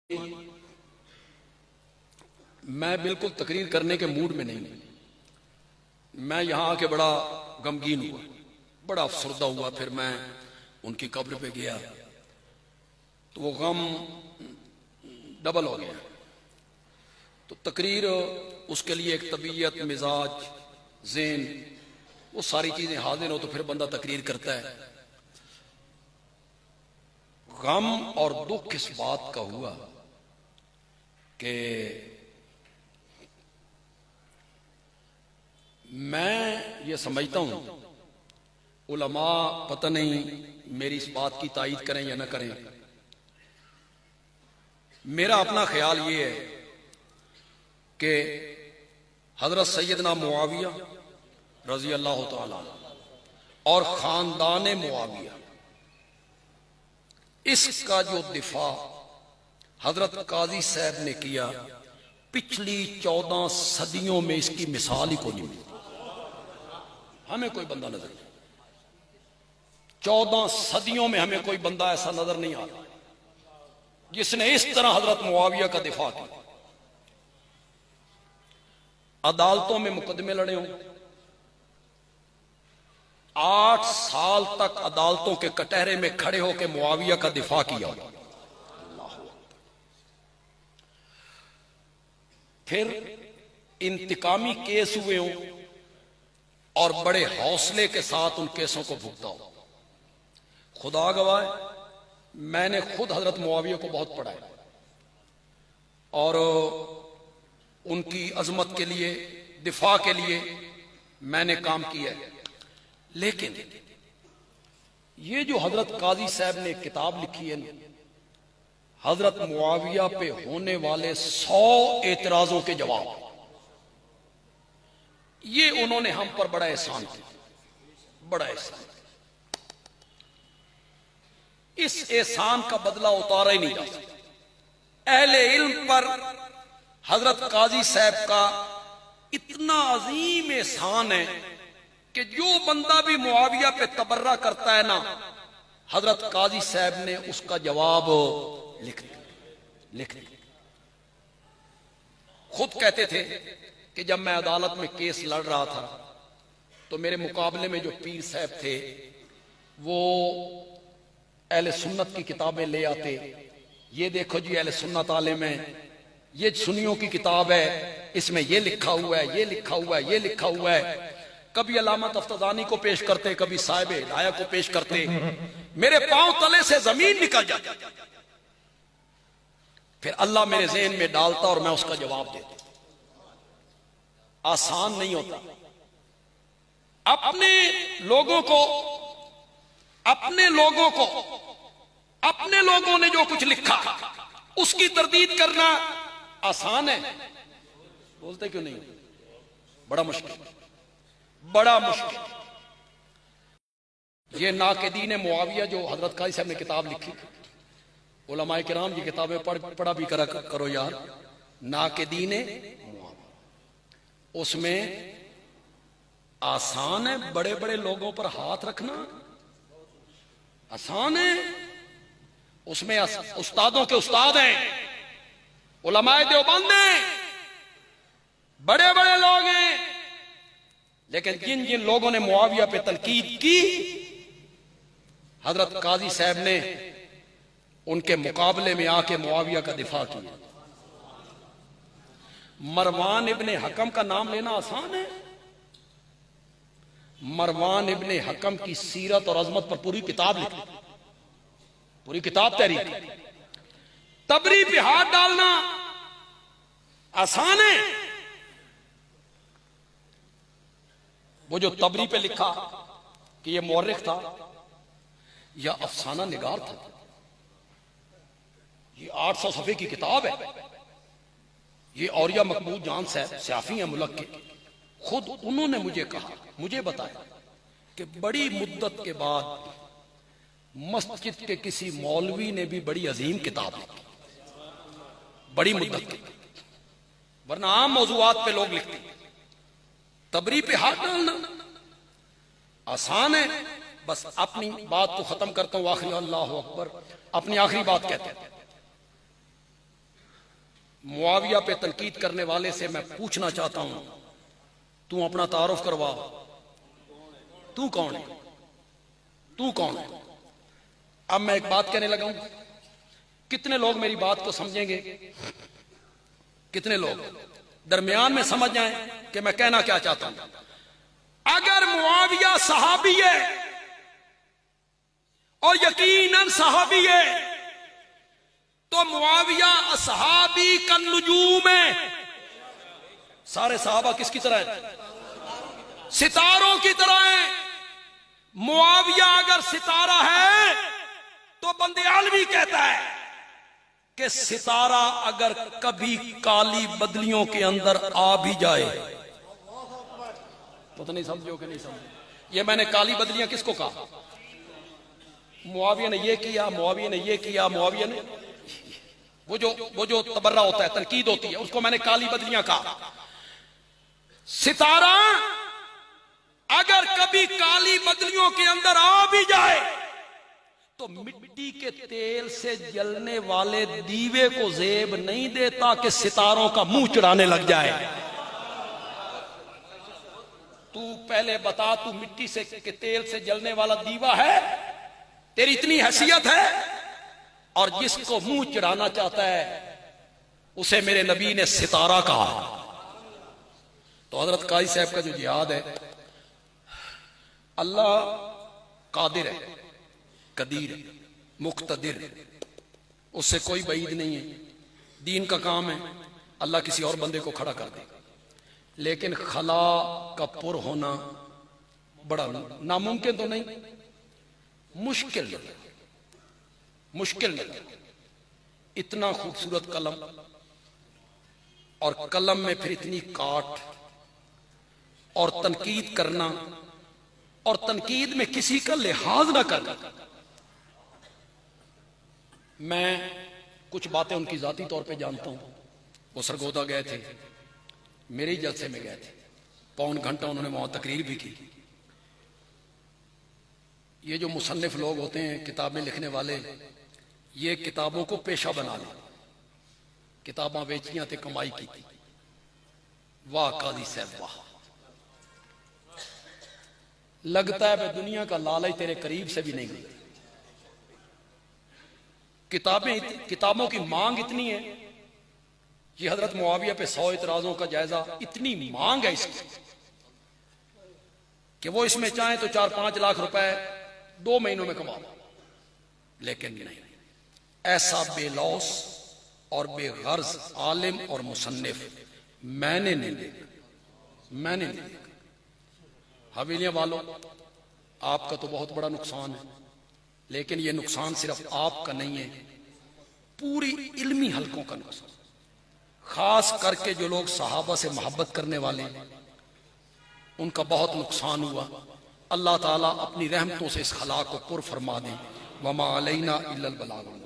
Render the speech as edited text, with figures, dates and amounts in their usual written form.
मैं बिल्कुल तकरीर करने के मूड में नहीं। मैं यहां आके बड़ा गमगीन हुआ, बड़ा अफसरदा हुआ। फिर मैं उनकी कब्र पे गया तो वो गम डबल हो गया। तो तकरीर उसके लिए एक तबीयत, मिजाज, ज़ेन, वो सारी चीजें हाजिर हो तो फिर बंदा तकरीर करता है। गम और दुख इस बात का हुआ कि मैं ये समझता हूं उलमा पता नहीं मेरी इस बात की तायीद करें या ना करें। मेरा अपना ख्याल ये है कि हजरत सैयदना मुआविया रजी अल्लाह तआला और खानदान मुआविया, इसका जो दिफा हजरत काजी साहब ने किया, पिछली 14 सदियों में इसकी मिसाल ही कोई नहीं मिली। हमें कोई बंदा नजर नहीं, 14 सदियों में हमें कोई बंदा ऐसा नजर नहीं आता जिसने इस तरह हजरत मुआविया का दिफा किया। अदालतों में मुकदमे लड़े हों, 8 साल तक अदालतों के कटहरे में खड़े होकर मुआविया का दिफा किया। फिर इंतकामी केस हुए हों और बड़े हौसले के साथ उन केसों को भुगता हो। खुदा गवाह, मैंने खुद हजरत मुआविया को बहुत पढ़ा है और उनकी अजमत के लिए, दिफा के लिए मैंने काम किया है। लेकिन ये जो हजरत काजी साहब ने किताब लिखी है ना, हजरत मुआविया पे होने वाले 100 एतराजों के जवाब, ये उन्होंने हम पर बड़ा एहसान किया, बड़ा एहसान। इस एहसान का बदला उतारा ही नहीं जा सकता। अहले इल्म पर हजरत काजी साहब का इतना अजीम एहसान है कि जो बंदा भी मुआविया पे तबर्रा करता है ना, हजरत काजी साहब ने उसका जवाब लिख दिया। खुद कहते थे कि जब मैं अदालत में केस लड़ रहा था तो मेरे मुकाबले में जो पीर साहब थे वो अहले सुन्नत की किताबें ले आते। ये देखो जी अहले सुन्नत आलिम है, ये सुन्नियों की किताब है, इसमें ये लिखा हुआ है, ये लिखा हुआ है, ये लिखा हुआ है। कभी अल्लामा तफ्तानी को पेश करते, कभी साहिब हिदाया को पेश करते। मेरे पांव तले से जमीन निकल जाती। फिर अल्लाह मेरे ज़हन में डालता और मैं उसका जवाब देता। आसान नहीं होता। अपने लोगों को अपने लोगों ने जो कुछ लिखा उसकी तरदीद करना आसान है, बोलते क्यों नहीं? बड़ा मुश्किल, बड़ा मुश्किल। ये नाक़िदीन मुआविया जो हजरत काजी साहब ने किताब लिखी, उलमाए किराम ये किताबें पढ़ा भी करो यार। नाक़िदीन मुआविया, उसमें आसान है बड़े बड़े लोगों पर हाथ रखना, आसान है। उसमें उस्तादों के उस्ताद हैं, उलमाए देवबंद हैं, बड़े बड़े लोग हैं। लेकिन जिन जिन लोगों ने मुआविया पे तनकीद की, हजरत काजी साहब ने उनके मुकाबले में आके मुआविया का दिफा किया। मरवान इब्ने हकम का नाम लेना आसान है? मरवान इब्ने हकम की सीरत और अजमत पर पूरी किताब लिखी, पूरी किताब तहरीर। तबरी पे हाथ डालना आसान है? वो जो तबरी पे लिखा कि ये मौर्रिख था या अफसाना निगार था, ये 800 सफ़े की किताब है। ये औरिया मकबूल जान साहब स्याफी है मुल्क के, खुद उन्होंने मुझे कहा, मुझे बताया कि बड़ी मुद्दत के बाद मस्जिद के किसी मौलवी ने भी बड़ी अजीम किताब लिखी, बड़ी मुद्दत के, वरना आम मौजूआत पे लोग लिखते। तबरी पे हाथ डालना आसान है। बस अपनी बात को खत्म करता हूं, आखिरी अल्लाह अकबर, अपनी आखिरी बात कहते हैं। मुआविया पे तनकीद करने वाले से मैं पूछना चाहता हूं, तू अपना तारुफ करवा, तू कौन है? तू कौन है? अब मैं एक बात कहने लगा हूं, कितने लोग मेरी बात को समझेंगे? कितने लोग दरमियान में समझ जाएं कि मैं कहना क्या चाहता हूं? अगर मुआविया सहाबी है और यकीनन सहाबी है, तो मुआविया असहाबी का नुजूम है। सारे सहाबा किसकी तरह है? सितारों की तरह है। मुआविया अगर सितारा है तो बंदे आलमी कहता है कि सितारा अगर कभी काली बदलियों के अंदर आ भी जाए, तो नहीं समझो कि नहीं समझो? ये मैंने काली बदलियां किसको कहा? मुआविया ने ये किया, मुआविया ने ये किया, मुआविया ने वो जो तबर्रा होता है, तनकीद होती है, उसको मैंने काली बदलियां कहा। सितारा अगर कभी काली बदलियों के अंदर आ भी जाए तो मिट्टी के तेल से जलने वाले दीवे को जेब नहीं देता कि सितारों का मुंह चढ़ाने लग जाए। तू पहले बता, तू मिट्टी से के तेल से जलने वाला दीवा है? तेरी इतनी हैसियत है? और जिसको मुंह चढ़ाना चाहता है उसे मेरे नबी ने सितारा कहा। तो हजरत काजी साहब का जो जिहाद है, अल्लाह कादिर है, कदीर है, मुक्तदिर है, उससे कोई बईद नहीं है। दीन का काम है, अल्लाह किसी और बंदे को खड़ा कर देगा। लेकिन खला का पुर होना बड़ा नामुमकिन तो नहीं, मुश्किल नहीं। इतना खूबसूरत कलम, और कलम में फिर इतनी काट, और तनकीद करना, और तनकीद में किसी का लिहाज ना करना। मैं कुछ बातें उनकी जाती तौर पे जानता हूं। वो सरगोदा गए थे, मेरे ही जलसे में गए थे, पौन घंटा उन्होंने वहां तकरीर भी की। ये जो मुसन्निफ लोग होते हैं, किताबें लिखने वाले, ये किताबों को पेशा बना ले, किताबां बेचियां थे, कमाई की थी। वाह काजी साहब वाह, लगता है दुनिया का लालच तेरे करीब से भी नहीं गई। किताबों की मांग इतनी है, ये हजरत मुआविया पे 100 इतराजों का जायजा, इतनी मांग है इसकी कि वो इसमें चाहे तो 4-5 लाख रुपए 2 महीनों में कमा, लेकिन नहीं, ऐसा बेलौस और बेगर्ज आलिम और मुसन्निफ मैंने नहीं देखा। हवेलियां वालों, आपका तो बहुत बड़ा नुकसान है, लेकिन यह नुकसान सिर्फ आपका नहीं है, पूरी इल्मी हलकों का नुकसान। खास करके जो लोग सहाबा से मोहब्बत करने वाले हैं, उनका बहुत नुकसान हुआ। अल्लाह ताला अपनी रहमतों से इस खला को पुर फरमा दे। वमा अलैना इल्लल बलाग।